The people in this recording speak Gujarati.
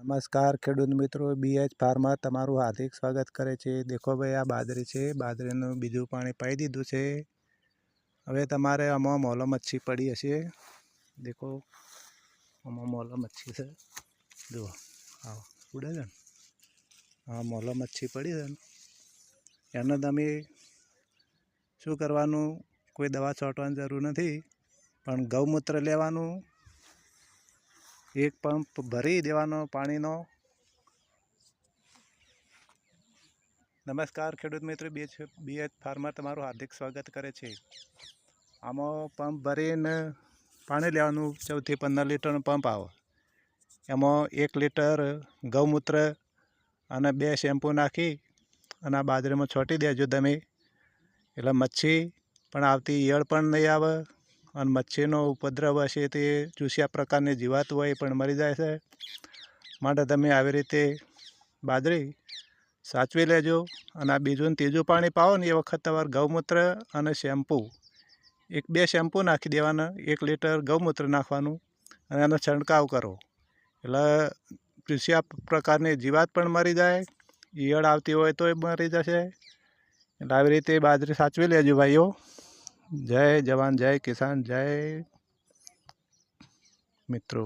નમસ્કાર ખેડૂત મિત્રો, બીએચ ફાર્મર તમારું હાર્દિક સ્વાગત કરે છે। દેખો ભાઈ, આ બાજરી છે, બાજરીનું બીજું પાણી પાઈ દીધું છે। હવે તમારે આમાં મોલો મચ્છી પડી હશે। દેખો આમાં મોલો મચ્છી છે, જુઓ આવો ઉડે છે ને, હા મોલો મચ્છી પડી છે ને, એને તમે શું કરવાનું, કોઈ દવા છાંટવાની જરૂર નથી, પણ ગૌમૂત્ર લેવાનું, એક પંપ ભરી દેવાનો પાણીનો। નમસ્કાર ખેડૂત મિત્રો, બીએચ ફાર્મર તમારું હાર્દિક સ્વાગત કરે છે। આમાં પંપ ભરીને પાણી લેવાનું, 14 થી 15 લીટરનો પંપ આવે, એમાં 1 લીટર ગૌમૂત્ર અને 2 શેમ્પૂ નાખી અને આ બાજરીમાં છોટી દેજો તમે, એટલે મચ્છી પણ આવતી, ઈયળ પણ નહીં આવે, અને મચ્છીનો ઉપદ્રવ હશે તે ચૂસ્યા પ્રકારની જીવાત હોય એ પણ મરી જાય છે। માટે તમે આવી રીતે બાજરી સાચવી લેજો। અને આ બીજું ને ત્રીજું પાણી પાવો ને એ વખત તમારે ગૌમૂત્ર અને શેમ્પૂ 1-2 શેમ્પૂ નાખી દેવાના, 1 લીટર ગૌમૂત્ર નાખવાનું અને એનો છંટકાવ કરો, એટલે ચૂસ્યા પ્રકારની જીવાત પણ મરી જાય, ઈયળ આવતી હોય તોય મરી જશે। એટલે આવી રીતે બાજરી સાચવી લેજો ભાઈઓ। જય જવાન, જય કિસાન, જય મિત્રો।